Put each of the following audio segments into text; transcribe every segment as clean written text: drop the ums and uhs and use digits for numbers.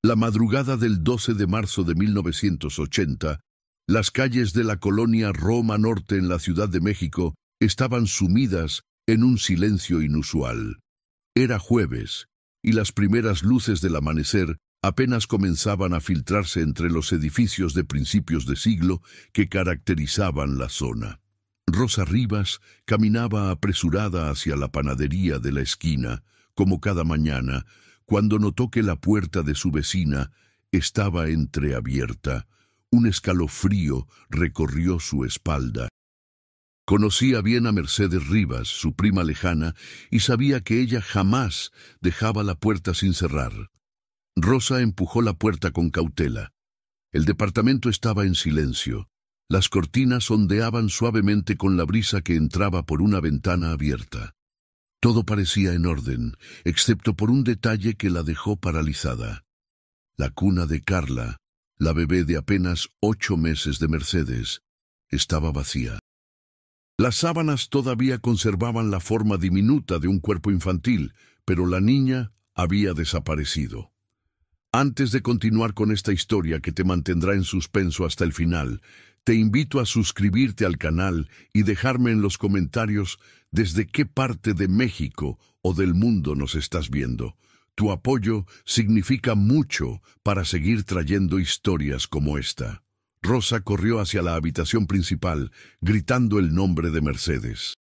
La madrugada del 12 de marzo de 1980, las calles de la colonia Roma Norte en la Ciudad de México estaban sumidas en un silencio inusual. Era jueves, y las primeras luces del amanecer apenas comenzaban a filtrarse entre los edificios de principios de siglo que caracterizaban la zona. Rosa Rivas caminaba apresurada hacia la panadería de la esquina, como cada mañana, cuando notó que la puerta de su vecina estaba entreabierta. Un escalofrío recorrió su espalda. Conocía bien a Mercedes Rivas, su prima lejana, y sabía que ella jamás dejaba la puerta sin cerrar. Rosa empujó la puerta con cautela. El departamento estaba en silencio. Las cortinas ondeaban suavemente con la brisa que entraba por una ventana abierta. Todo parecía en orden, excepto por un detalle que la dejó paralizada. La cuna de Carla, la bebé de apenas 8 meses de Mercedes, estaba vacía. Las sábanas todavía conservaban la forma diminuta de un cuerpo infantil, pero la niña había desaparecido. Antes de continuar con esta historia que te mantendrá en suspenso hasta el final, te invito a suscribirte al canal y dejarme en los comentarios desde qué parte de México o del mundo nos estás viendo. Tu apoyo significa mucho para seguir trayendo historias como esta. Rosa corrió hacia la habitación principal, gritando el nombre de Mercedes.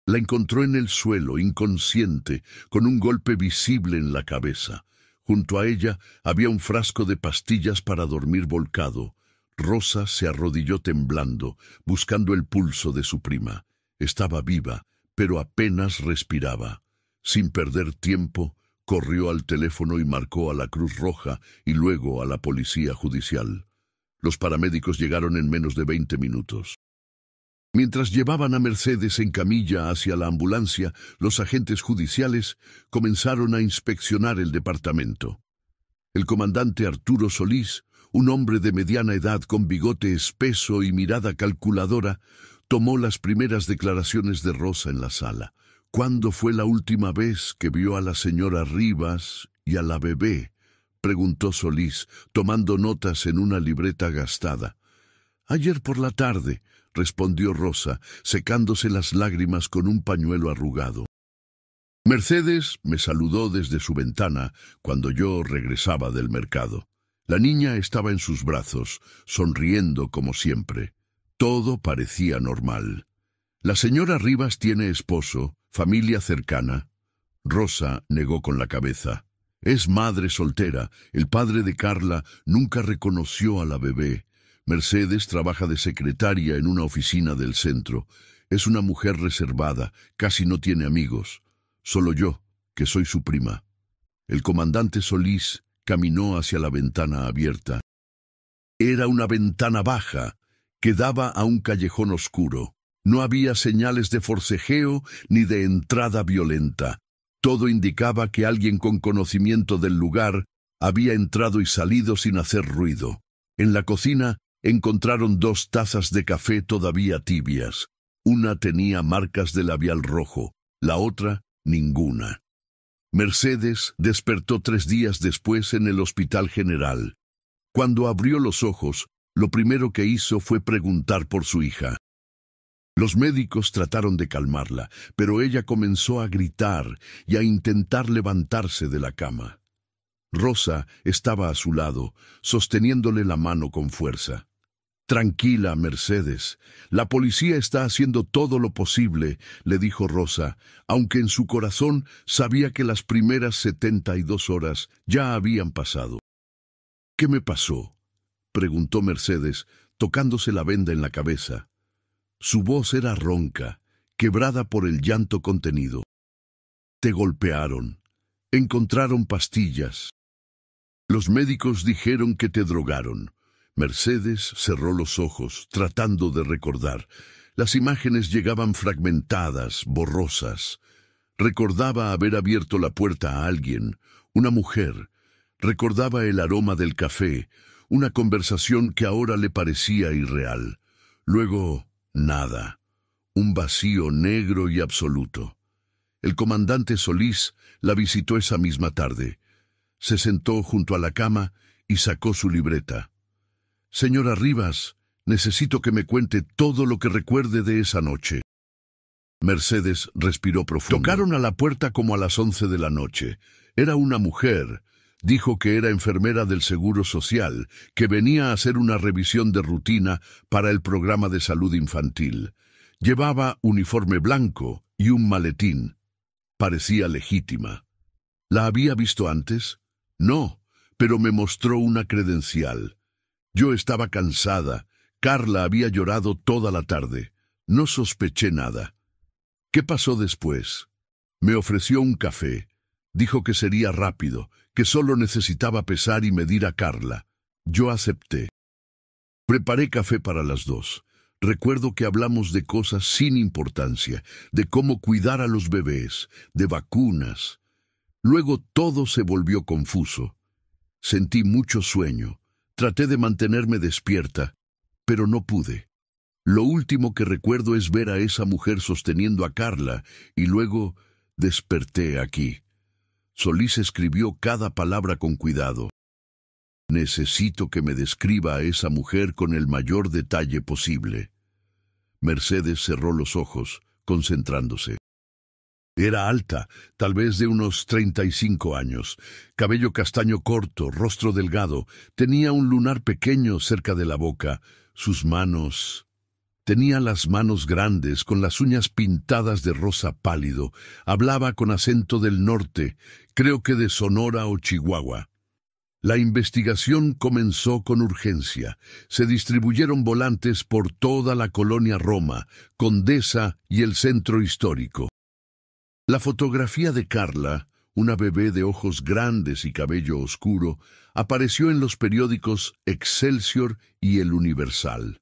La encontró en el suelo, inconsciente, con un golpe visible en la cabeza. Junto a ella había un frasco de pastillas para dormir volcado. Rosa se arrodilló temblando, buscando el pulso de su prima. Estaba viva, pero apenas respiraba. Sin perder tiempo, corrió al teléfono y marcó a la Cruz Roja y luego a la policía judicial. Los paramédicos llegaron en menos de 20 minutos. Mientras llevaban a Mercedes en camilla hacia la ambulancia, los agentes judiciales comenzaron a inspeccionar el departamento. El comandante Arturo Solís, un hombre de mediana edad con bigote espeso y mirada calculadora, tomó las primeras declaraciones de Rosa en la sala. ¿Cuándo fue la última vez que vio a la señora Rivas y a la bebé?, preguntó Solís, tomando notas en una libreta gastada. Ayer por la tarde, respondió Rosa, secándose las lágrimas con un pañuelo arrugado. Mercedes me saludó desde su ventana cuando yo regresaba del mercado. La niña estaba en sus brazos, sonriendo como siempre. Todo parecía normal. La señora Rivas tiene esposo, familia cercana. Rosa negó con la cabeza. Es madre soltera. El padre de Carla nunca reconoció a la bebé. Mercedes trabaja de secretaria en una oficina del centro. Es una mujer reservada, casi no tiene amigos. Solo yo, que soy su prima. El comandante Solís caminó hacia la ventana abierta. Era una ventana baja que daba a un callejón oscuro. No había señales de forcejeo ni de entrada violenta. Todo indicaba que alguien con conocimiento del lugar había entrado y salido sin hacer ruido. En la cocina encontraron 2 tazas de café todavía tibias. Una tenía marcas de labial rojo, la otra ninguna. Mercedes despertó 3 días después en el Hospital General. Cuando abrió los ojos, lo primero que hizo fue preguntar por su hija. Los médicos trataron de calmarla, pero ella comenzó a gritar y a intentar levantarse de la cama. Rosa estaba a su lado, sosteniéndole la mano con fuerza. Tranquila, Mercedes. La policía está haciendo todo lo posible, le dijo Rosa, aunque en su corazón sabía que las primeras 72 horas ya habían pasado. ¿Qué me pasó?, preguntó Mercedes, tocándose la venda en la cabeza. Su voz era ronca, quebrada por el llanto contenido. Te golpearon. Encontraron pastillas. Los médicos dijeron que te drogaron. Mercedes cerró los ojos, tratando de recordar. Las imágenes llegaban fragmentadas, borrosas. Recordaba haber abierto la puerta a alguien, una mujer. Recordaba el aroma del café, una conversación que ahora le parecía irreal. Luego, nada. Un vacío negro y absoluto. El comandante Solís la visitó esa misma tarde. Se sentó junto a la cama y sacó su libreta. «Señora Rivas, necesito que me cuente todo lo que recuerde de esa noche». Mercedes respiró profundo. Tocaron a la puerta como a las 11 de la noche. Era una mujer. Dijo que era enfermera del Seguro Social, que venía a hacer una revisión de rutina para el programa de salud infantil. Llevaba uniforme blanco y un maletín. Parecía legítima. ¿La había visto antes? No, pero me mostró una credencial. Yo estaba cansada. Carla había llorado toda la tarde. No sospeché nada. ¿Qué pasó después? Me ofreció un café. Dijo que sería rápido, que solo necesitaba pesar y medir a Carla. Yo acepté. Preparé café para las dos. Recuerdo que hablamos de cosas sin importancia, de cómo cuidar a los bebés, de vacunas. Luego todo se volvió confuso. Sentí mucho sueño. Traté de mantenerme despierta, pero no pude. Lo último que recuerdo es ver a esa mujer sosteniendo a Carla, y luego desperté aquí. Solís escribió cada palabra con cuidado. Necesito que me describa a esa mujer con el mayor detalle posible. Mercedes cerró los ojos, concentrándose. Era alta, tal vez de unos 35 años, cabello castaño corto, rostro delgado, tenía un lunar pequeño cerca de la boca, sus manos... Tenía las manos grandes, con las uñas pintadas de rosa pálido. Hablaba con acento del norte, creo que de Sonora o Chihuahua. La investigación comenzó con urgencia. Se distribuyeron volantes por toda la colonia Roma, Condesa y el centro histórico. La fotografía de Carla, una bebé de ojos grandes y cabello oscuro, apareció en los periódicos Excelsior y El Universal.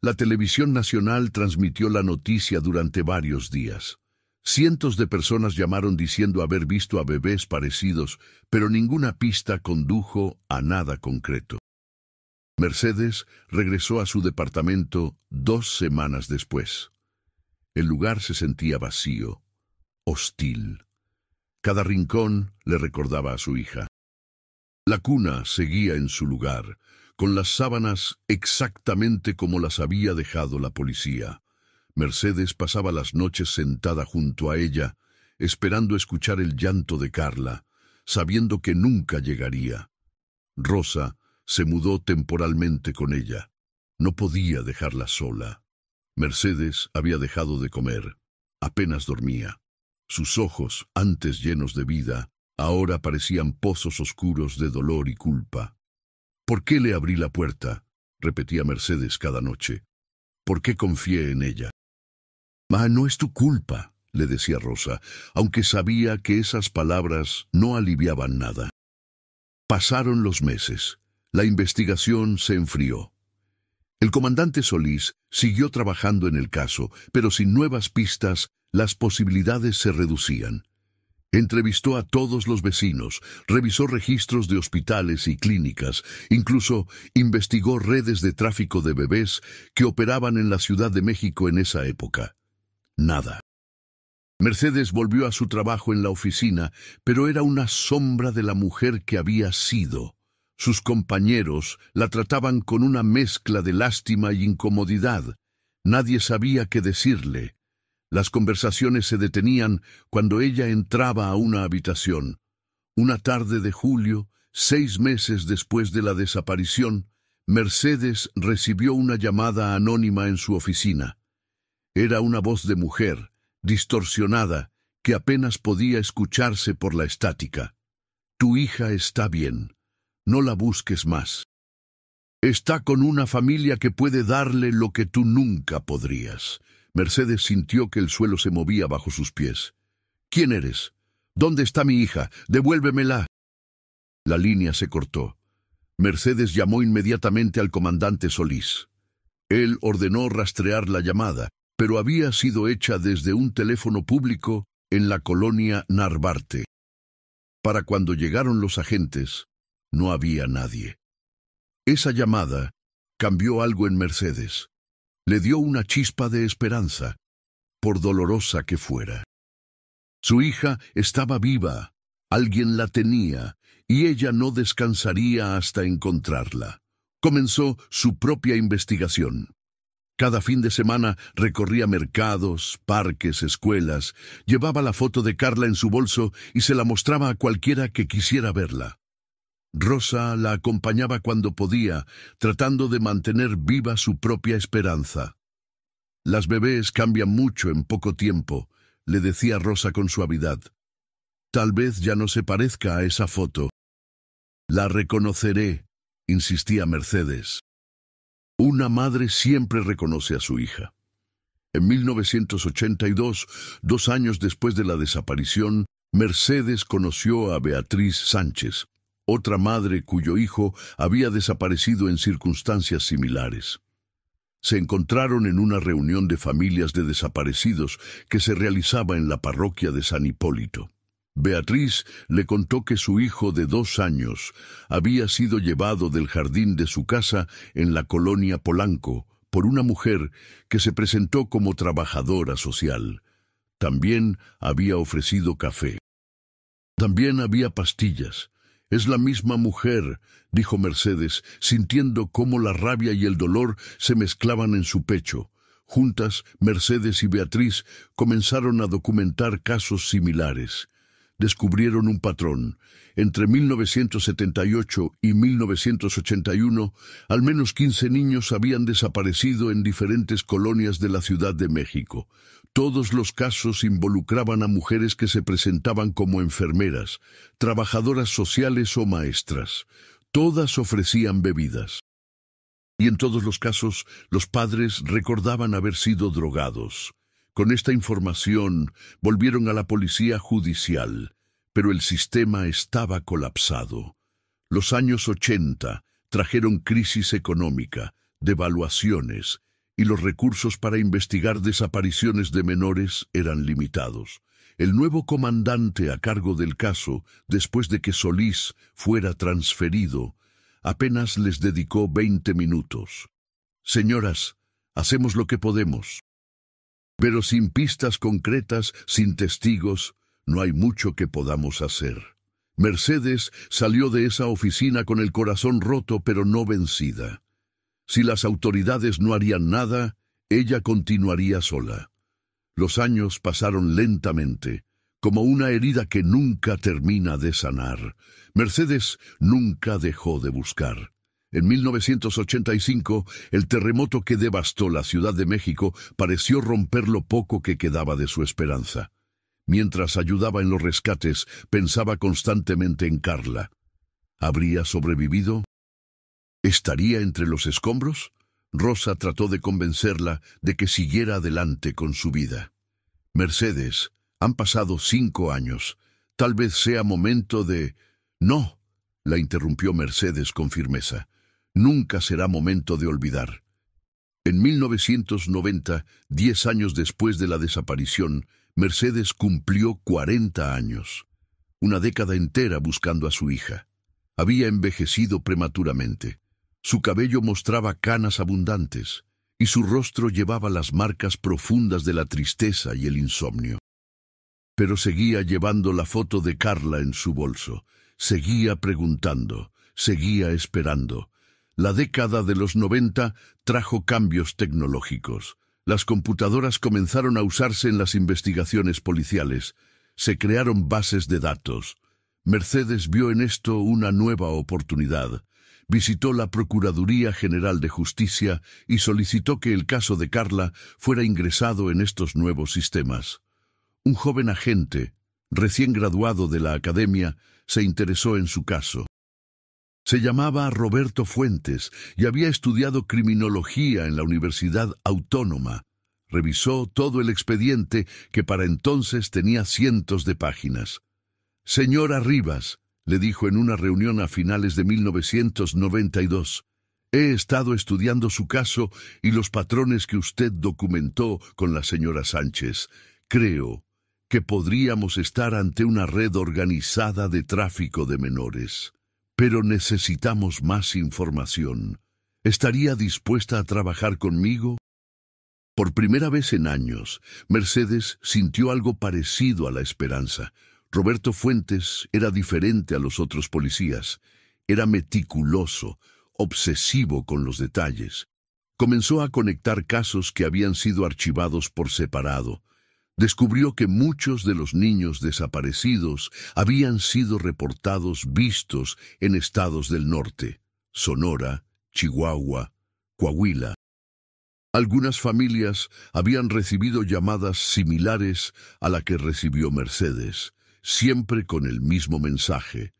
La televisión nacional transmitió la noticia durante varios días. Cientos de personas llamaron diciendo haber visto a bebés parecidos, pero ninguna pista condujo a nada concreto. Mercedes regresó a su departamento 2 semanas después. El lugar se sentía vacío, hostil. Cada rincón le recordaba a su hija. La cuna seguía en su lugar, con las sábanas exactamente como las había dejado la policía. Mercedes pasaba las noches sentada junto a ella, esperando escuchar el llanto de Carla, sabiendo que nunca llegaría. Rosa se mudó temporalmente con ella. No podía dejarla sola. Mercedes había dejado de comer. Apenas dormía. Sus ojos, antes llenos de vida, ahora parecían pozos oscuros de dolor y culpa. «¿Por qué le abrí la puerta?», repetía Mercedes cada noche. «¿Por qué confié en ella?». «No es tu culpa», le decía Rosa, aunque sabía que esas palabras no aliviaban nada. Pasaron los meses. La investigación se enfrió. El comandante Solís siguió trabajando en el caso, pero sin nuevas pistas, las posibilidades se reducían. Entrevistó a todos los vecinos, revisó registros de hospitales y clínicas, incluso investigó redes de tráfico de bebés que operaban en la Ciudad de México en esa época. Nada. Mercedes volvió a su trabajo en la oficina, pero era una sombra de la mujer que había sido. Sus compañeros la trataban con una mezcla de lástima y incomodidad. Nadie sabía qué decirle. Las conversaciones se detenían cuando ella entraba a una habitación. Una tarde de julio, 6 meses después de la desaparición, Mercedes recibió una llamada anónima en su oficina. Era una voz de mujer, distorsionada, que apenas podía escucharse por la estática. «Tu hija está bien. No la busques más. Está con una familia que puede darle lo que tú nunca podrías». Mercedes sintió que el suelo se movía bajo sus pies. «¿Quién eres? ¿Dónde está mi hija? Devuélvemela». La línea se cortó. Mercedes llamó inmediatamente al comandante Solís. Él ordenó rastrear la llamada, pero había sido hecha desde un teléfono público en la colonia Narvarte. Para cuando llegaron los agentes, no había nadie. Esa llamada cambió algo en Mercedes. Le dio una chispa de esperanza, por dolorosa que fuera. Su hija estaba viva, alguien la tenía, y ella no descansaría hasta encontrarla. Comenzó su propia investigación. Cada fin de semana recorría mercados, parques, escuelas, llevaba la foto de Carla en su bolso y se la mostraba a cualquiera que quisiera verla. Rosa la acompañaba cuando podía, tratando de mantener viva su propia esperanza. «Las bebés cambian mucho en poco tiempo», le decía Rosa con suavidad. «Tal vez ya no se parezca a esa foto». «La reconoceré», insistía Mercedes. Una madre siempre reconoce a su hija. En 1982, 2 años después de la desaparición, Mercedes conoció a Beatriz Sánchez, otra madre cuyo hijo había desaparecido en circunstancias similares. Se encontraron en una reunión de familias de desaparecidos que se realizaba en la parroquia de San Hipólito. Beatriz le contó que su hijo de 2 años había sido llevado del jardín de su casa en la colonia Polanco por una mujer que se presentó como trabajadora social. También había ofrecido café. También había pastillas. «Es la misma mujer», dijo Mercedes, sintiendo cómo la rabia y el dolor se mezclaban en su pecho. Juntas, Mercedes y Beatriz comenzaron a documentar casos similares. Descubrieron un patrón. Entre 1978 y 1981, al menos 15 niños habían desaparecido en diferentes colonias de la Ciudad de México. Todos los casos involucraban a mujeres que se presentaban como enfermeras, trabajadoras sociales o maestras. Todas ofrecían bebidas. Y en todos los casos, los padres recordaban haber sido drogados. Con esta información, volvieron a la policía judicial, pero el sistema estaba colapsado. Los años 80 trajeron crisis económica, devaluaciones, y los recursos para investigar desapariciones de menores eran limitados. El nuevo comandante a cargo del caso, después de que Solís fuera transferido, apenas les dedicó 20 minutos. «Señoras, hacemos lo que podemos. Pero sin pistas concretas, sin testigos, no hay mucho que podamos hacer». Mercedes salió de esa oficina con el corazón roto pero no vencida. Si las autoridades no harían nada, ella continuaría sola. Los años pasaron lentamente, como una herida que nunca termina de sanar. Mercedes nunca dejó de buscar. En 1985, el terremoto que devastó la Ciudad de México pareció romper lo poco que quedaba de su esperanza. Mientras ayudaba en los rescates, pensaba constantemente en Carla. ¿Habría sobrevivido? ¿Estaría entre los escombros? Rosa trató de convencerla de que siguiera adelante con su vida. «Mercedes, han pasado 5 años. Tal vez sea momento de...» «No», la interrumpió Mercedes con firmeza. «Nunca será momento de olvidar». En 1990, 10 años después de la desaparición, Mercedes cumplió 40 años. Una década entera buscando a su hija. Había envejecido prematuramente. Su cabello mostraba canas abundantes, y su rostro llevaba las marcas profundas de la tristeza y el insomnio. Pero seguía llevando la foto de Carla en su bolso. Seguía preguntando, seguía esperando. La década de los 90 trajo cambios tecnológicos. Las computadoras comenzaron a usarse en las investigaciones policiales. Se crearon bases de datos. Mercedes vio en esto una nueva oportunidad. Visitó la Procuraduría General de Justicia y solicitó que el caso de Carla fuera ingresado en estos nuevos sistemas. Un joven agente, recién graduado de la academia, se interesó en su caso. Se llamaba Roberto Fuentes y había estudiado criminología en la Universidad Autónoma. Revisó todo el expediente, que para entonces tenía cientos de páginas. «Señora Rivas», le dijo en una reunión a finales de 1992, «he estado estudiando su caso y los patrones que usted documentó con la señora Sánchez. Creo que podríamos estar ante una red organizada de tráfico de menores. Pero necesitamos más información. ¿Estaría dispuesta a trabajar conmigo?» Por primera vez en años, Mercedes sintió algo parecido a la esperanza. Roberto Fuentes era diferente a los otros policías. Era meticuloso, obsesivo con los detalles. Comenzó a conectar casos que habían sido archivados por separado. Descubrió que muchos de los niños desaparecidos habían sido reportados vistos en estados del norte: Sonora, Chihuahua, Coahuila. Algunas familias habían recibido llamadas similares a la que recibió Mercedes, siempre con el mismo mensaje: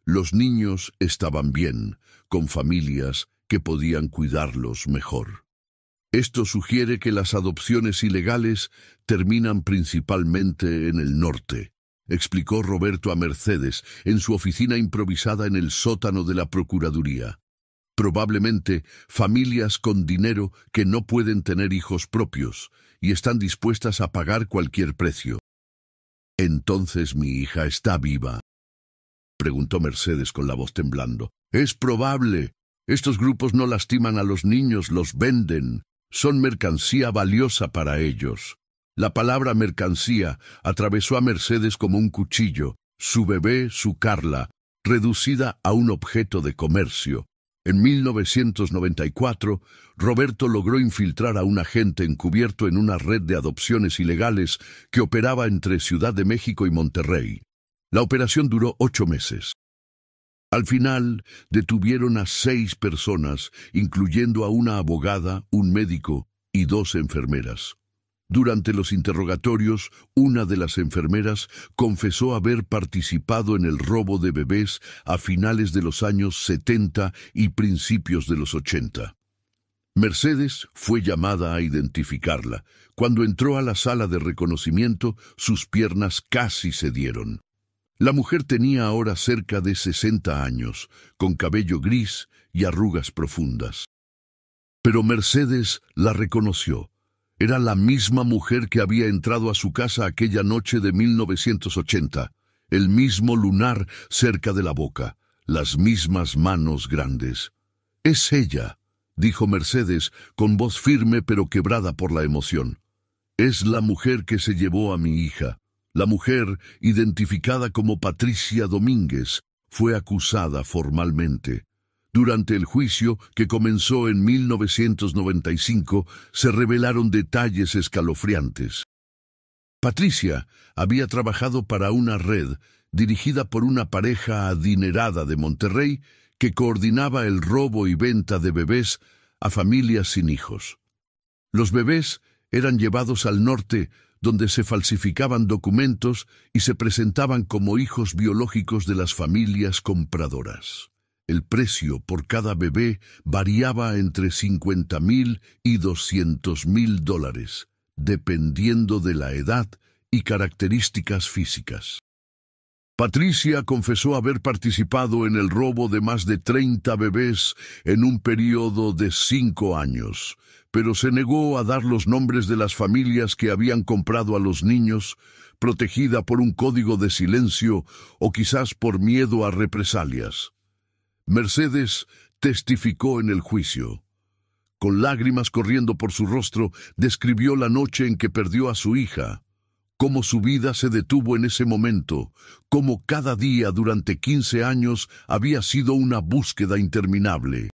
los niños estaban bien, con familias que podían cuidarlos mejor. Esto sugiere que las adopciones ilegales terminan principalmente en el norte, explicó Roberto a Mercedes en su oficina improvisada en el sótano de la Procuraduría. Probablemente familias con dinero que no pueden tener hijos propios y están dispuestas a pagar cualquier precio. «¿Entonces mi hija está viva?», preguntó Mercedes con la voz temblando. «Es probable. Estos grupos no lastiman a los niños, los venden. Son mercancía valiosa para ellos». La palabra mercancía atravesó a Mercedes como un cuchillo. Su bebé, su Carla, reducida a un objeto de comercio. En 1994, Roberto logró infiltrar a un agente encubierto en una red de adopciones ilegales que operaba entre Ciudad de México y Monterrey. La operación duró 8 meses. Al final, detuvieron a 6 personas, incluyendo a una abogada, un médico y 2 enfermeras. Durante los interrogatorios, una de las enfermeras confesó haber participado en el robo de bebés a finales de los años 70 y principios de los 80. Mercedes fue llamada a identificarla. Cuando entró a la sala de reconocimiento, sus piernas casi cedieron. La mujer tenía ahora cerca de 60 años, con cabello gris y arrugas profundas. Pero Mercedes la reconoció. Era la misma mujer que había entrado a su casa aquella noche de 1980, el mismo lunar cerca de la boca, las mismas manos grandes. «Es ella», dijo Mercedes con voz firme pero quebrada por la emoción. «Es la mujer que se llevó a mi hija». La mujer, identificada como Patricia Domínguez, fue acusada formalmente. Durante el juicio, que comenzó en 1995, se revelaron detalles escalofriantes. Patricia había trabajado para una red dirigida por una pareja adinerada de Monterrey que coordinaba el robo y venta de bebés a familias sin hijos. Los bebés eran llevados al norte, donde se falsificaban documentos y se presentaban como hijos biológicos de las familias compradoras. El precio por cada bebé variaba entre $50,000 y $200,000, dependiendo de la edad y características físicas. Patricia confesó haber participado en el robo de más de 30 bebés en un periodo de 5 años, pero se negó a dar los nombres de las familias que habían comprado a los niños, protegida por un código de silencio o quizás por miedo a represalias. Mercedes testificó en el juicio. Con lágrimas corriendo por su rostro, describió la noche en que perdió a su hija, cómo su vida se detuvo en ese momento, cómo cada día durante 15 años había sido una búsqueda interminable.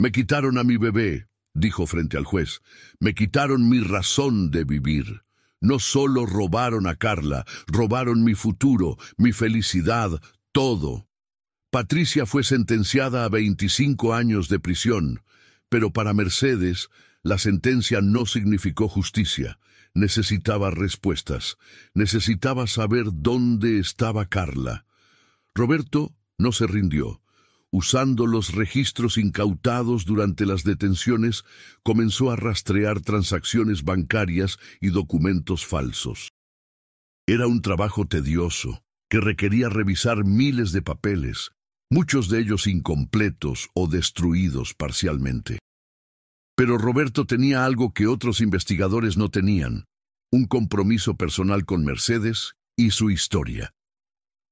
«Me quitaron a mi bebé», dijo frente al juez. «Me quitaron mi razón de vivir. No solo robaron a Carla, robaron mi futuro, mi felicidad, todo». Patricia fue sentenciada a 25 años de prisión, pero para Mercedes la sentencia no significó justicia. Necesitaba respuestas. Necesitaba saber dónde estaba Carla. Roberto no se rindió. Usando los registros incautados durante las detenciones, comenzó a rastrear transacciones bancarias y documentos falsos. Era un trabajo tedioso, que requería revisar miles de papeles, muchos de ellos incompletos o destruidos parcialmente. Pero Roberto tenía algo que otros investigadores no tenían: un compromiso personal con Mercedes y su historia.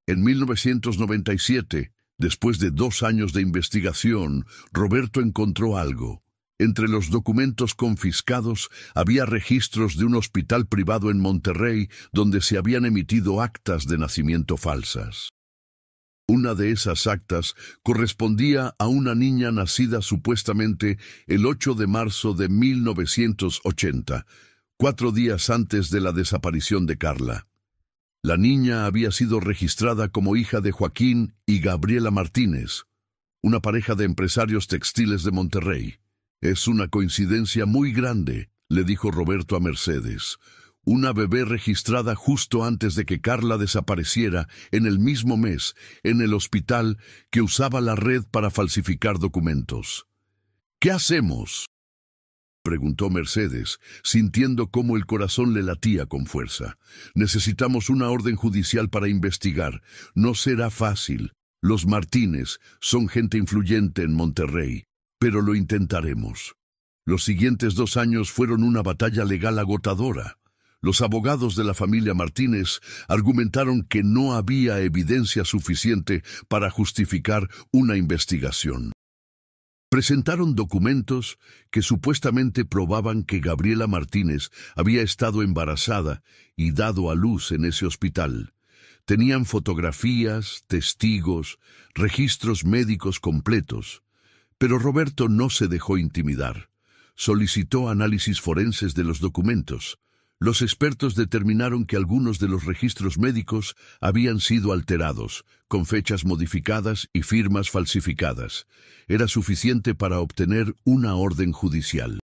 En 1997, después de 2 años de investigación, Roberto encontró algo: Entre los documentos confiscados había registros de un hospital privado en Monterrey donde se habían emitido actas de nacimiento falsas. Una de esas actas correspondía a una niña nacida supuestamente el 8 de marzo de 1980, 4 días antes de la desaparición de Carla. La niña había sido registrada como hija de Joaquín y Gabriela Martínez, una pareja de empresarios textiles de Monterrey. «Es una coincidencia muy grande», le dijo Roberto a Mercedes. «Una bebé registrada justo antes de que Carla desapareciera en el mismo mes, en el hospital que usaba la red para falsificar documentos». «¿Qué hacemos?», preguntó Mercedes, sintiendo cómo el corazón le latía con fuerza. «Necesitamos una orden judicial para investigar. No será fácil. Los Martínez son gente influyente en Monterrey, pero lo intentaremos». Los siguientes 2 años fueron una batalla legal agotadora. Los abogados de la familia Martínez argumentaron que no había evidencia suficiente para justificar una investigación. Presentaron documentos que supuestamente probaban que Gabriela Martínez había estado embarazada y dado a luz en ese hospital. Tenían fotografías, testigos, registros médicos completos. Pero Roberto no se dejó intimidar. Solicitó análisis forenses de los documentos. Los expertos determinaron que algunos de los registros médicos habían sido alterados, con fechas modificadas y firmas falsificadas. Era suficiente para obtener una orden judicial.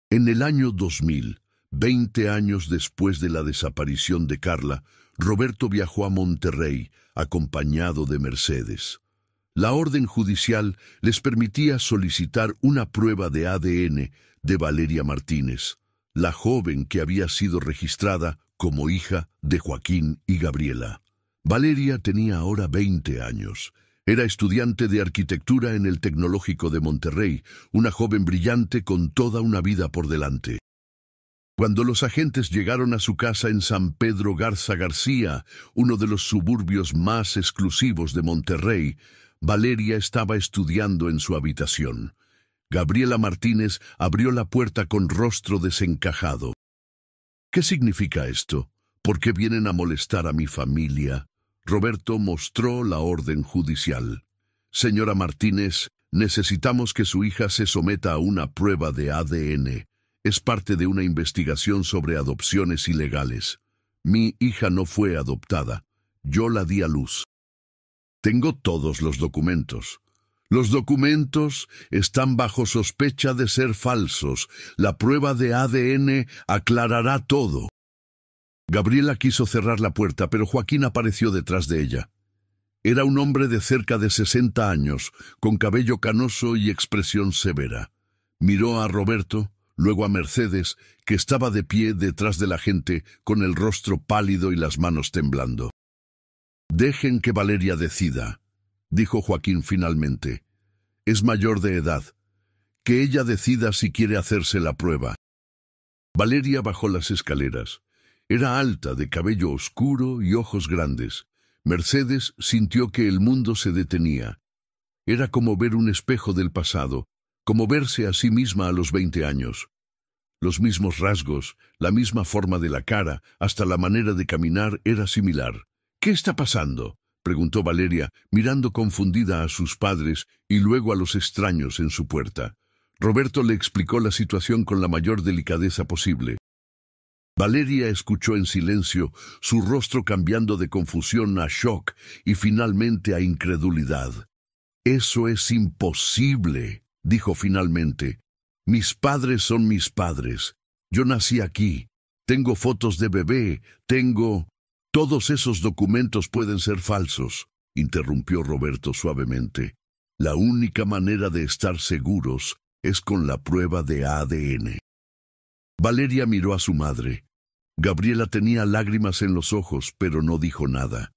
En el año 2000, 20 años después de la desaparición de Carla, Roberto viajó a Monterrey, acompañado de Mercedes. La orden judicial les permitía solicitar una prueba de ADN de Valeria Martínez, la joven que había sido registrada como hija de Joaquín y Gabriela. Valeria tenía ahora 20 años. Era estudiante de arquitectura en el Tecnológico de Monterrey, una joven brillante con toda una vida por delante. Cuando los agentes llegaron a su casa en San Pedro Garza García, uno de los suburbios más exclusivos de Monterrey, Valeria estaba estudiando en su habitación. Gabriela Martínez abrió la puerta con rostro desencajado. «¿Qué significa esto? ¿Por qué vienen a molestar a mi familia?». Roberto mostró la orden judicial. «Señora Martínez, necesitamos que su hija se someta a una prueba de ADN. Es parte de una investigación sobre adopciones ilegales. Mi hija no fue adoptada. Yo la di a luz. Tengo todos los documentos. Los documentos están bajo sospecha de ser falsos. La prueba de ADN aclarará todo». Gabriela quiso cerrar la puerta, pero Joaquín apareció detrás de ella. Era un hombre de cerca de 60 años, con cabello canoso y expresión severa. Miró a Roberto, luego a Mercedes, que estaba de pie detrás de la gente, con el rostro pálido y las manos temblando. «Dejen que Valeria decida», dijo Joaquín finalmente. «Es mayor de edad. Que ella decida si quiere hacerse la prueba». Valeria bajó las escaleras. Era alta, de cabello oscuro y ojos grandes. Mercedes sintió que el mundo se detenía. Era como ver un espejo del pasado, como verse a sí misma a los 20 años. Los mismos rasgos, la misma forma de la cara, hasta la manera de caminar era similar. «¿Qué está pasando?», preguntó Valeria, mirando confundida a sus padres y luego a los extraños en su puerta. Roberto le explicó la situación con la mayor delicadeza posible. Valeria escuchó en silencio, su rostro cambiando de confusión a shock y finalmente a incredulidad. «Eso es imposible», dijo finalmente. «Mis padres son mis padres. Yo nací aquí. Tengo fotos de bebé. Todos esos documentos pueden ser falsos», interrumpió Roberto suavemente. «La única manera de estar seguros es con la prueba de ADN». Valeria miró a su madre. Gabriela tenía lágrimas en los ojos, pero no dijo nada.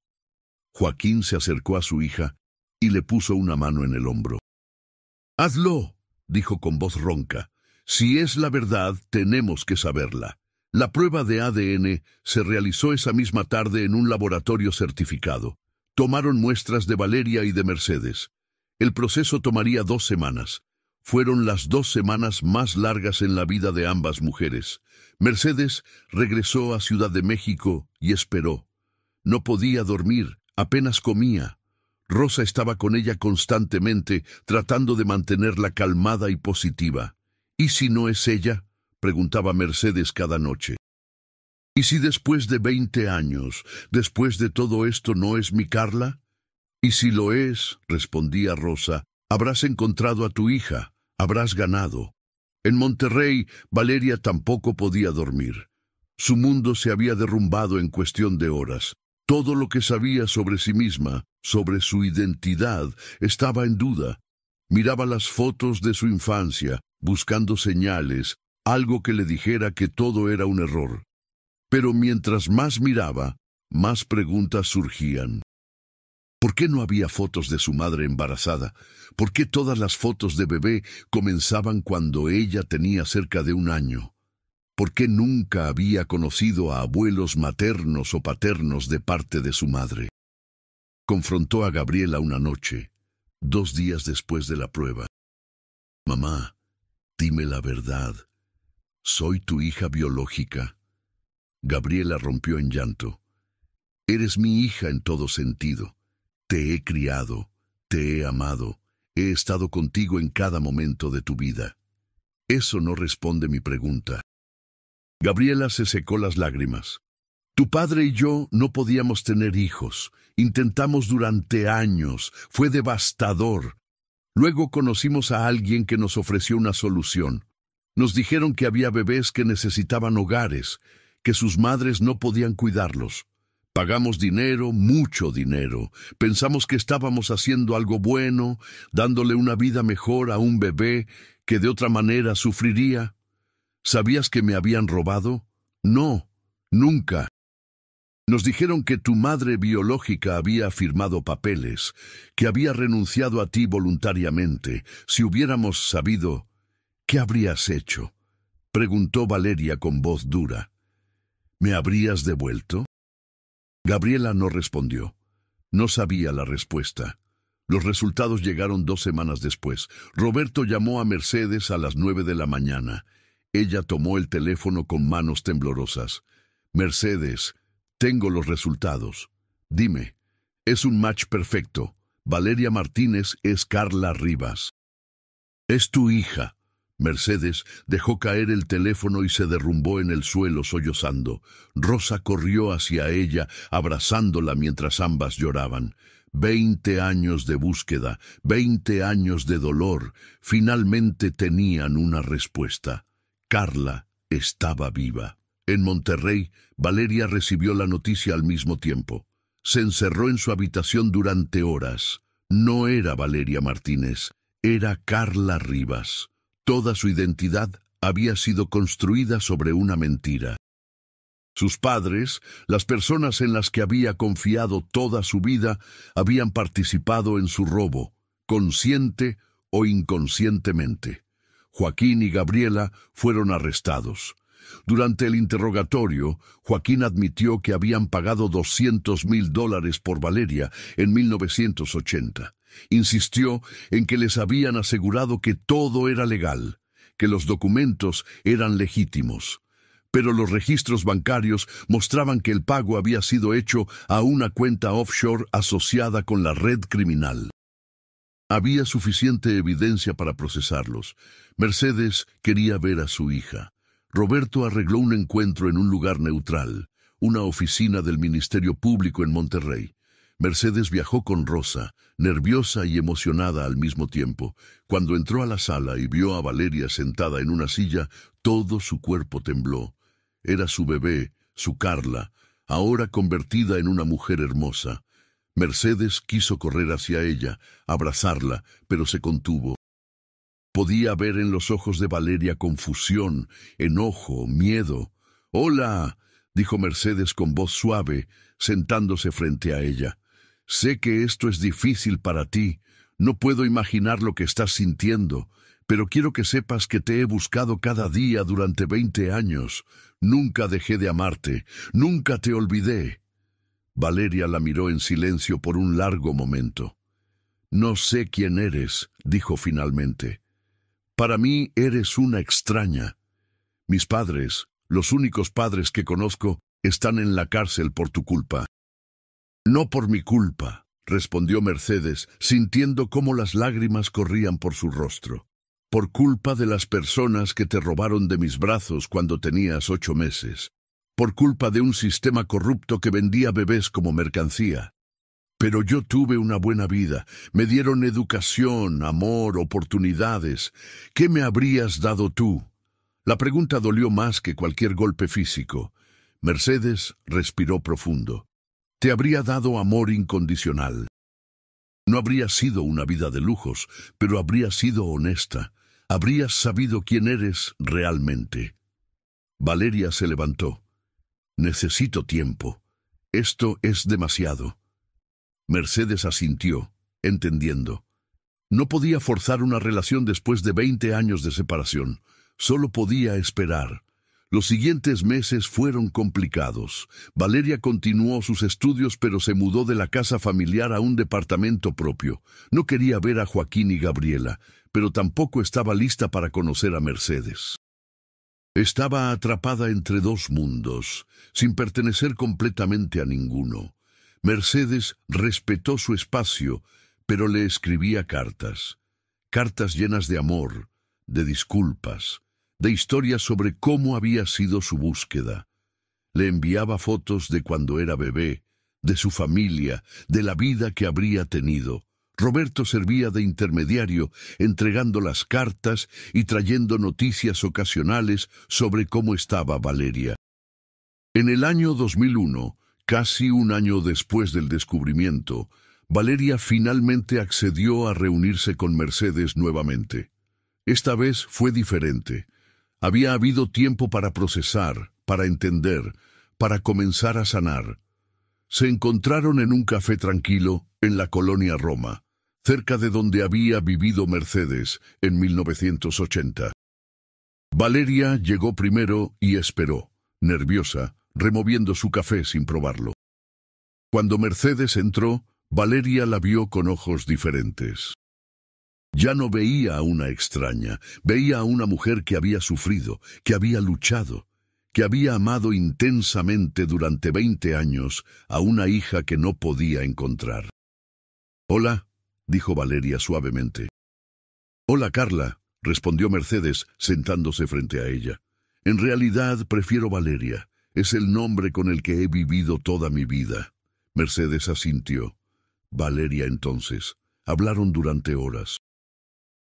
Joaquín se acercó a su hija y le puso una mano en el hombro. «Hazlo», dijo con voz ronca. «Si es la verdad, tenemos que saberla». La prueba de ADN se realizó esa misma tarde en un laboratorio certificado. Tomaron muestras de Valeria y de Mercedes. El proceso tomaría 2 semanas. Fueron las 2 semanas más largas en la vida de ambas mujeres. Mercedes regresó a Ciudad de México y esperó. No podía dormir, apenas comía. Rosa estaba con ella constantemente, tratando de mantenerla calmada y positiva. ¿Y si no es ella?, preguntaba Mercedes cada noche. ¿Y si después de 20 años, después de todo esto, no es mi Carla? Y si lo es, respondía Rosa, habrás encontrado a tu hija, habrás ganado. En Monterrey, Valeria tampoco podía dormir. Su mundo se había derrumbado en cuestión de horas. Todo lo que sabía sobre sí misma, sobre su identidad, estaba en duda. Miraba las fotos de su infancia, buscando señales, algo que le dijera que todo era un error. Pero mientras más miraba, más preguntas surgían. ¿Por qué no había fotos de su madre embarazada? ¿Por qué todas las fotos de bebé comenzaban cuando ella tenía cerca de 1 año? ¿Por qué nunca había conocido a abuelos maternos o paternos de parte de su madre? Confrontó a Gabriela una noche, 2 días después de la prueba. Mamá, dime la verdad. ¿Soy tu hija biológica? Gabriela rompió en llanto. Eres mi hija en todo sentido. Te he criado, te he amado, he estado contigo en cada momento de tu vida. Eso no responde mi pregunta. Gabriela se secó las lágrimas. Tu padre y yo no podíamos tener hijos. Intentamos durante años. Fue devastador. Luego conocimos a alguien que nos ofreció una solución. Nos dijeron que había bebés que necesitaban hogares, que sus madres no podían cuidarlos. Pagamos dinero, mucho dinero. Pensamos que estábamos haciendo algo bueno, dándole una vida mejor a un bebé que de otra manera sufriría. ¿Sabías que me habían robado? No, nunca. Nos dijeron que tu madre biológica había firmado papeles, que había renunciado a ti voluntariamente. Si hubiéramos sabido, ¿qué habrías hecho?, preguntó Valeria con voz dura. ¿Me habrías devuelto? Gabriela no respondió. No sabía la respuesta. Los resultados llegaron 2 semanas después. Roberto llamó a Mercedes a las 9 de la mañana. Ella tomó el teléfono con manos temblorosas. Mercedes, tengo los resultados. Dime, es un match perfecto. Valeria Martínez es Carla Rivas. Es tu hija. Mercedes dejó caer el teléfono y se derrumbó en el suelo sollozando. Rosa corrió hacia ella, abrazándola mientras ambas lloraban. 20 años de búsqueda, 20 años de dolor, finalmente tenían una respuesta. Carla estaba viva. En Monterrey, Valeria recibió la noticia al mismo tiempo. Se encerró en su habitación durante horas. No era Valeria Martínez, era Carla Rivas. Toda su identidad había sido construida sobre una mentira. Sus padres, las personas en las que había confiado toda su vida, habían participado en su robo, consciente o inconscientemente. Joaquín y Gabriela fueron arrestados. Durante el interrogatorio, Joaquín admitió que habían pagado $200,000 por Valeria en 1980. Insistió en que les habían asegurado que todo era legal, que los documentos eran legítimos. Pero los registros bancarios mostraban que el pago había sido hecho a una cuenta offshore asociada con la red criminal. Había suficiente evidencia para procesarlos. Mercedes quería ver a su hija. Roberto arregló un encuentro en un lugar neutral, una oficina del Ministerio Público en Monterrey. Mercedes viajó con Rosa, nerviosa y emocionada al mismo tiempo. Cuando entró a la sala y vio a Valeria sentada en una silla, todo su cuerpo tembló. Era su bebé, su Carla, ahora convertida en una mujer hermosa. Mercedes quiso correr hacia ella, abrazarla, pero se contuvo. Podía ver en los ojos de Valeria confusión, enojo, miedo. «Hola», dijo Mercedes con voz suave, sentándose frente a ella. «Sé que esto es difícil para ti. No puedo imaginar lo que estás sintiendo, pero quiero que sepas que te he buscado cada día durante 20 años. Nunca dejé de amarte, nunca te olvidé». Valeria la miró en silencio por un largo momento. «No sé quién eres», dijo finalmente. Para mí eres una extraña. Mis padres, los únicos padres que conozco, están en la cárcel por tu culpa. No por mi culpa, respondió Mercedes, sintiendo cómo las lágrimas corrían por su rostro. Por culpa de las personas que te robaron de mis brazos cuando tenías 8 meses. Por culpa de un sistema corrupto que vendía bebés como mercancía. Pero yo tuve una buena vida. Me dieron educación, amor, oportunidades. ¿Qué me habrías dado tú? La pregunta dolió más que cualquier golpe físico. Mercedes respiró profundo. Te habría dado amor incondicional. No habría sido una vida de lujos, pero habría sido honesta. Habrías sabido quién eres realmente. Valeria se levantó. Necesito tiempo. Esto es demasiado. Mercedes asintió, entendiendo. No podía forzar una relación después de 20 años de separación. Solo podía esperar. Los siguientes meses fueron complicados. Valeria continuó sus estudios, pero se mudó de la casa familiar a un departamento propio. No quería ver a Joaquín y Gabriela, pero tampoco estaba lista para conocer a Mercedes. Estaba atrapada entre dos mundos, sin pertenecer completamente a ninguno. Mercedes respetó su espacio, pero le escribía cartas. Cartas llenas de amor, de disculpas, de historias sobre cómo había sido su búsqueda. Le enviaba fotos de cuando era bebé, de su familia, de la vida que habría tenido. Roberto servía de intermediario, entregando las cartas y trayendo noticias ocasionales sobre cómo estaba Valeria. En el año 2001, casi un año después del descubrimiento, Valeria finalmente accedió a reunirse con Mercedes nuevamente. Esta vez fue diferente. Había habido tiempo para procesar, para entender, para comenzar a sanar. Se encontraron en un café tranquilo en la colonia Roma, cerca de donde había vivido Mercedes en 1980. Valeria llegó primero y esperó, nerviosa, removiendo su café sin probarlo. Cuando Mercedes entró, Valeria la vio con ojos diferentes. Ya no veía a una extraña, veía a una mujer que había sufrido, que había luchado, que había amado intensamente durante 20 años a una hija que no podía encontrar. «Hola», dijo Valeria suavemente. «Hola, Carla», respondió Mercedes, sentándose frente a ella. «En realidad prefiero Valeria. Es el nombre con el que he vivido toda mi vida». Mercedes asintió. Valeria entonces. Hablaron durante horas.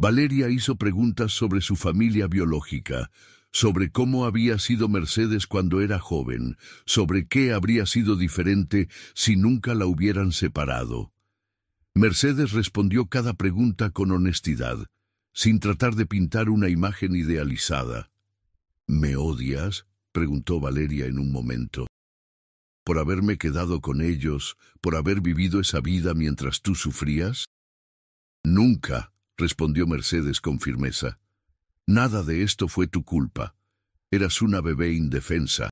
Valeria hizo preguntas sobre su familia biológica, sobre cómo había sido Mercedes cuando era joven, sobre qué habría sido diferente si nunca la hubieran separado. Mercedes respondió cada pregunta con honestidad, sin tratar de pintar una imagen idealizada. «¿Me odias?», preguntó Valeria en un momento. «¿Por haberme quedado con ellos, por haber vivido esa vida mientras tú sufrías?» «Nunca», respondió Mercedes con firmeza. «Nada de esto fue tu culpa. Eras una bebé indefensa.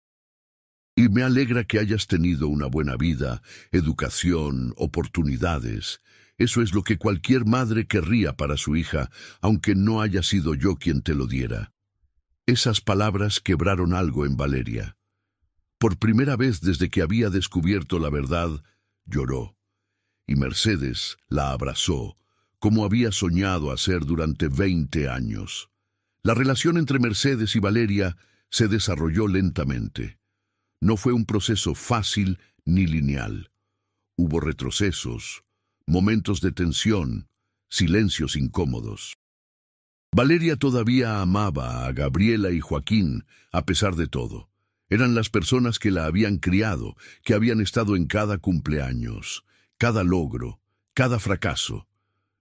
Y me alegra que hayas tenido una buena vida, educación, oportunidades. Eso es lo que cualquier madre querría para su hija, aunque no haya sido yo quien te lo diera». Esas palabras quebraron algo en Valeria. Por primera vez desde que había descubierto la verdad, lloró. Y Mercedes la abrazó, como había soñado hacer durante 20 años. La relación entre Mercedes y Valeria se desarrolló lentamente. No fue un proceso fácil ni lineal. Hubo retrocesos, momentos de tensión, silencios incómodos. Valeria todavía amaba a Gabriela y Joaquín, a pesar de todo. Eran las personas que la habían criado, que habían estado en cada cumpleaños, cada logro, cada fracaso.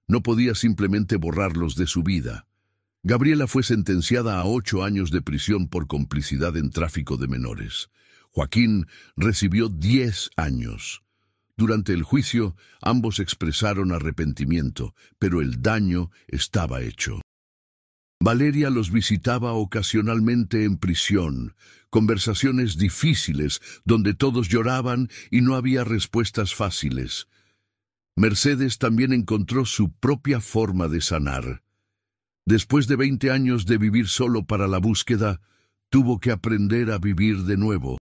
No podía simplemente borrarlos de su vida. Gabriela fue sentenciada a 8 años de prisión por complicidad en tráfico de menores. Joaquín recibió 10 años. Durante el juicio, ambos expresaron arrepentimiento, pero el daño estaba hecho. Valeria los visitaba ocasionalmente en prisión, conversaciones difíciles donde todos lloraban y no había respuestas fáciles. Mercedes también encontró su propia forma de sanar. Después de 20 años de vivir solo para la búsqueda, tuvo que aprender a vivir de nuevo.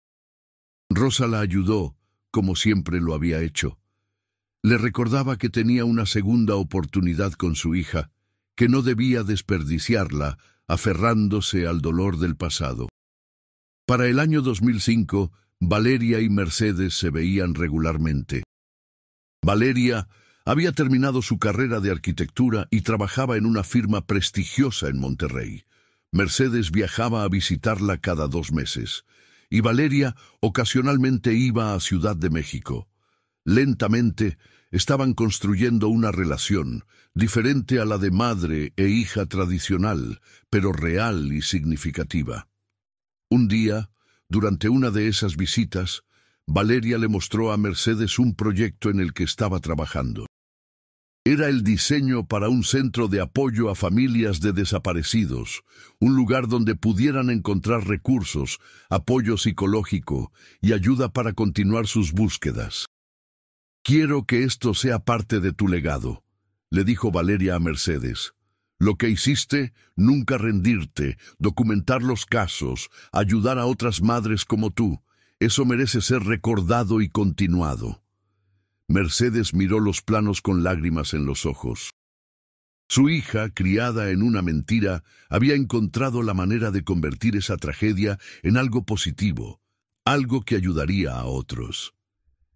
Rosa la ayudó, como siempre lo había hecho. Le recordaba que tenía una segunda oportunidad con su hija, que no debía desperdiciarla, aferrándose al dolor del pasado. Para el año 2005, Valeria y Mercedes se veían regularmente. Valeria había terminado su carrera de arquitectura y trabajaba en una firma prestigiosa en Monterrey. Mercedes viajaba a visitarla cada 2 meses, y Valeria ocasionalmente iba a Ciudad de México. Lentamente, estaban construyendo una relación, diferente a la de madre e hija tradicional, pero real y significativa. Un día, durante una de esas visitas, Valeria le mostró a Mercedes un proyecto en el que estaba trabajando. Era el diseño para un centro de apoyo a familias de desaparecidos, un lugar donde pudieran encontrar recursos, apoyo psicológico y ayuda para continuar sus búsquedas. «Quiero que esto sea parte de tu legado», le dijo Valeria a Mercedes. «Lo que hiciste, nunca rendirte, documentar los casos, ayudar a otras madres como tú, eso merece ser recordado y continuado». Mercedes miró los planos con lágrimas en los ojos. Su hija, criada en una mentira, había encontrado la manera de convertir esa tragedia en algo positivo, algo que ayudaría a otros.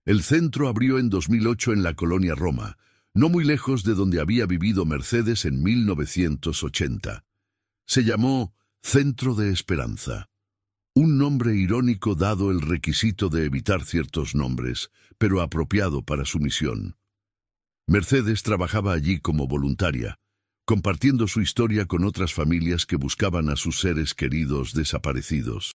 El centro abrió en 2008 en la colonia Roma, no muy lejos de donde había vivido Mercedes en 1980. Se llamó Centro de Esperanza. Un nombre irónico dado el requisito de evitar ciertos nombres, pero apropiado para su misión. Mercedes trabajaba allí como voluntaria, compartiendo su historia con otras familias que buscaban a sus seres queridos desaparecidos.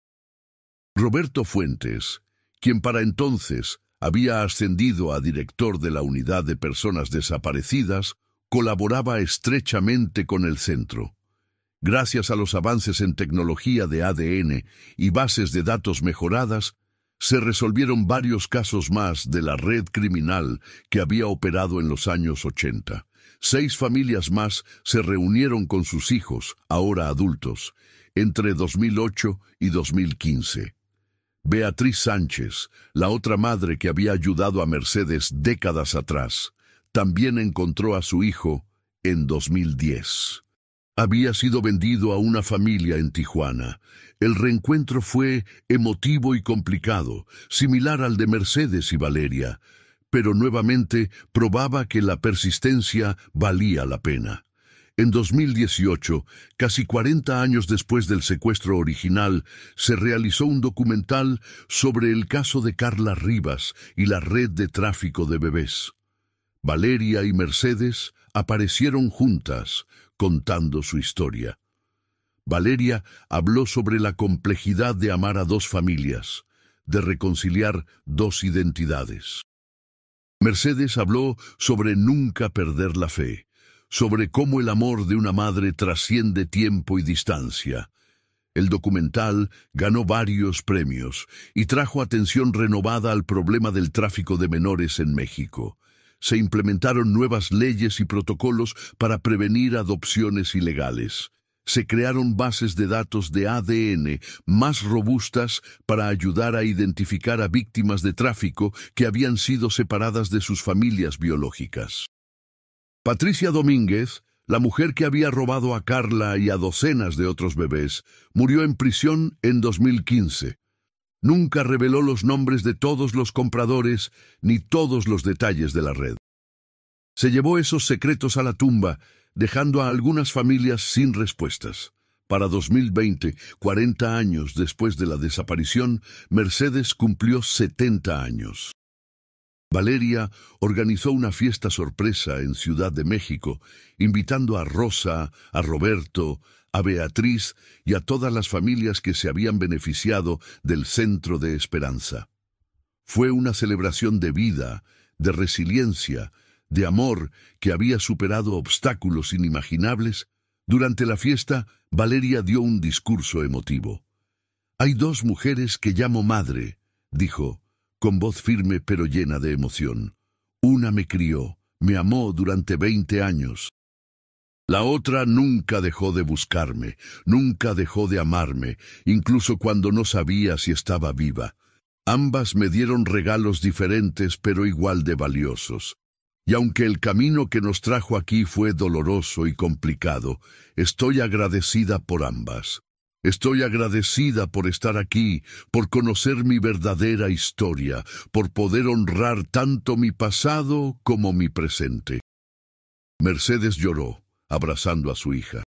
Roberto Fuentes, quien para entonces había ascendido a director de la Unidad de Personas Desaparecidas, colaboraba estrechamente con el centro. Gracias a los avances en tecnología de ADN y bases de datos mejoradas, se resolvieron varios casos más de la red criminal que había operado en los años 80. 6 familias más se reunieron con sus hijos, ahora adultos, entre 2008 y 2015. Beatriz Sánchez, la otra madre que había ayudado a Mercedes décadas atrás, también encontró a su hijo en 2010. Había sido vendido a una familia en Tijuana. El reencuentro fue emotivo y complicado, similar al de Mercedes y Valeria, pero nuevamente probaba que la persistencia valía la pena. En 2018, casi 40 años después del secuestro original, se realizó un documental sobre el caso de Carla Rivas y la red de tráfico de bebés. Valeria y Mercedes aparecieron juntas, contando su historia. Valeria habló sobre la complejidad de amar a 2 familias, de reconciliar 2 identidades. Mercedes habló sobre nunca perder la fe, sobre cómo el amor de una madre trasciende tiempo y distancia. El documental ganó varios premios y trajo atención renovada al problema del tráfico de menores en México. Se implementaron nuevas leyes y protocolos para prevenir adopciones ilegales. Se crearon bases de datos de ADN más robustas para ayudar a identificar a víctimas de tráfico que habían sido separadas de sus familias biológicas. Patricia Domínguez, la mujer que había robado a Carla y a docenas de otros bebés, murió en prisión en 2015. Nunca reveló los nombres de todos los compradores ni todos los detalles de la red. Se llevó esos secretos a la tumba, dejando a algunas familias sin respuestas. Para 2020, 40 años después de la desaparición, Mercedes cumplió 70 años. Valeria organizó una fiesta sorpresa en Ciudad de México, invitando a Rosa, a Roberto, a Beatriz y a todas las familias que se habían beneficiado del Centro de Esperanza. Fue una celebración de vida, de resiliencia, de amor que había superado obstáculos inimaginables. Durante la fiesta, Valeria dio un discurso emotivo. «Hay 2 mujeres que llamo madre», dijo, con voz firme pero llena de emoción. «Una me crió, me amó durante 20 años. La otra nunca dejó de buscarme, nunca dejó de amarme, incluso cuando no sabía si estaba viva. Ambas me dieron regalos diferentes pero igual de valiosos. Y aunque el camino que nos trajo aquí fue doloroso y complicado, estoy agradecida por ambas. Estoy agradecida por estar aquí, por conocer mi verdadera historia, por poder honrar tanto mi pasado como mi presente. Mercedes lloró, abrazando a su hija.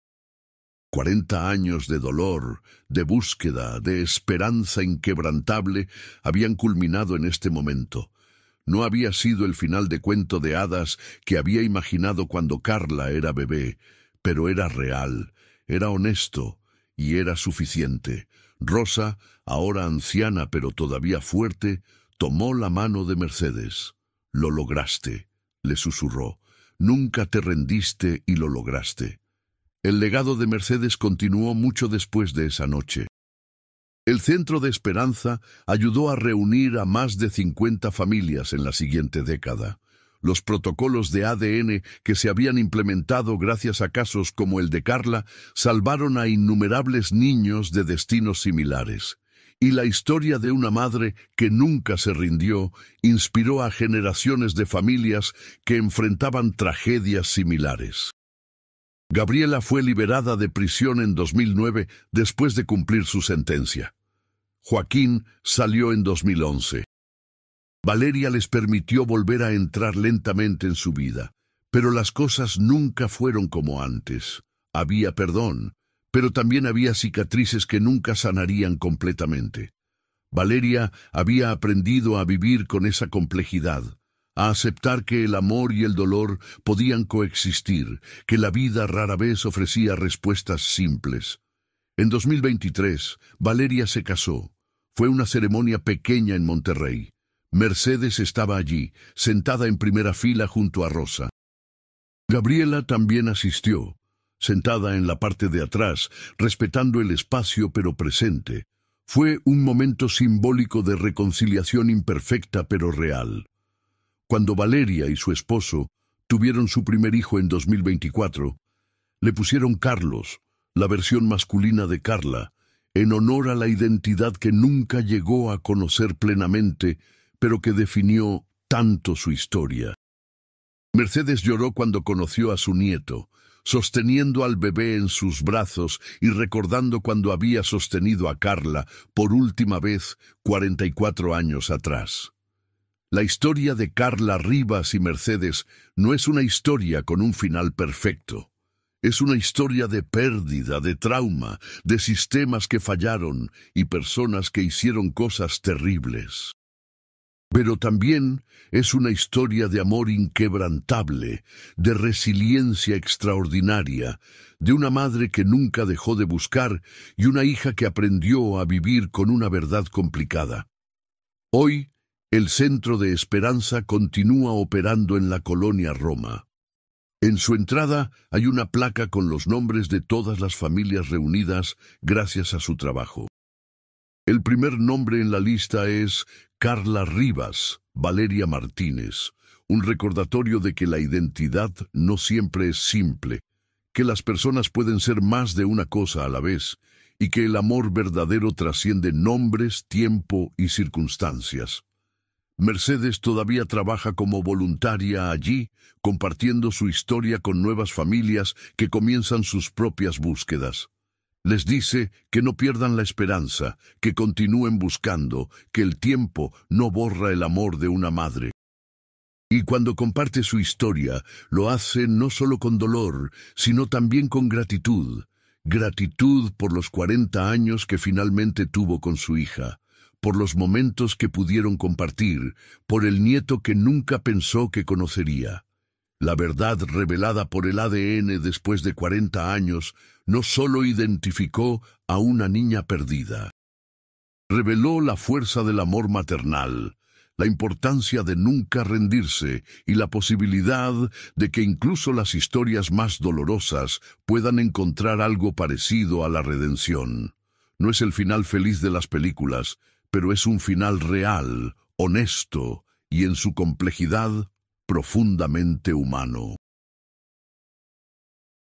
40 años de dolor, de búsqueda, de esperanza inquebrantable habían culminado en este momento. No había sido el final de cuento de hadas que había imaginado cuando Carla era bebé, pero era real, era honesto y era suficiente. Rosa, ahora anciana pero todavía fuerte, tomó la mano de Mercedes. «Lo lograste», le susurró. «Nunca te rendiste y lo lograste». El legado de Mercedes continuó mucho después de esa noche. El Centro de Esperanza ayudó a reunir a más de 50 familias en la siguiente década. Los protocolos de ADN que se habían implementado gracias a casos como el de Carla salvaron a innumerables niños de destinos similares. Y la historia de una madre que nunca se rindió inspiró a generaciones de familias que enfrentaban tragedias similares. Gabriela fue liberada de prisión en 2009 después de cumplir su sentencia. Joaquín salió en 2011. Valeria les permitió volver a entrar lentamente en su vida, pero las cosas nunca fueron como antes. Había perdón, pero también había cicatrices que nunca sanarían completamente. Valeria había aprendido a vivir con esa complejidad, a aceptar que el amor y el dolor podían coexistir, que la vida rara vez ofrecía respuestas simples. En 2023, Valeria se casó. Fue una ceremonia pequeña en Monterrey. Mercedes estaba allí, sentada en primera fila junto a Rosa. Gabriela también asistió, sentada en la parte de atrás, respetando el espacio pero presente. Fue un momento simbólico de reconciliación imperfecta pero real. Cuando Valeria y su esposo tuvieron su primer hijo en 2024, le pusieron Carlos, la versión masculina de Carla, en honor a la identidad que nunca llegó a conocer plenamente, pero que definió tanto su historia. Mercedes lloró cuando conoció a su nieto, sosteniendo al bebé en sus brazos y recordando cuando había sostenido a Carla por última vez 44 años atrás. La historia de Carla Rivas y Mercedes no es una historia con un final perfecto. Es una historia de pérdida, de trauma, de sistemas que fallaron y personas que hicieron cosas terribles. Pero también es una historia de amor inquebrantable, de resiliencia extraordinaria, de una madre que nunca dejó de buscar y una hija que aprendió a vivir con una verdad complicada. Hoy, el Centro de Esperanza continúa operando en la colonia Roma. En su entrada hay una placa con los nombres de todas las familias reunidas gracias a su trabajo. El primer nombre en la lista es Carla Rivas, Valeria Martínez, un recordatorio de que la identidad no siempre es simple, que las personas pueden ser más de una cosa a la vez y que el amor verdadero trasciende nombres, tiempo y circunstancias. Mercedes todavía trabaja como voluntaria allí, compartiendo su historia con nuevas familias que comienzan sus propias búsquedas. Les dice que no pierdan la esperanza, que continúen buscando, que el tiempo no borra el amor de una madre. Y cuando comparte su historia, lo hace no solo con dolor, sino también con gratitud. Gratitud por los 40 años que finalmente tuvo con su hija, por los momentos que pudieron compartir, por el nieto que nunca pensó que conocería. La verdad revelada por el ADN después de 40 años no solo identificó a una niña perdida. Reveló la fuerza del amor maternal, la importancia de nunca rendirse y la posibilidad de que incluso las historias más dolorosas puedan encontrar algo parecido a la redención. No es el final feliz de las películas, pero es un final real, honesto y en su complejidad profundamente humano.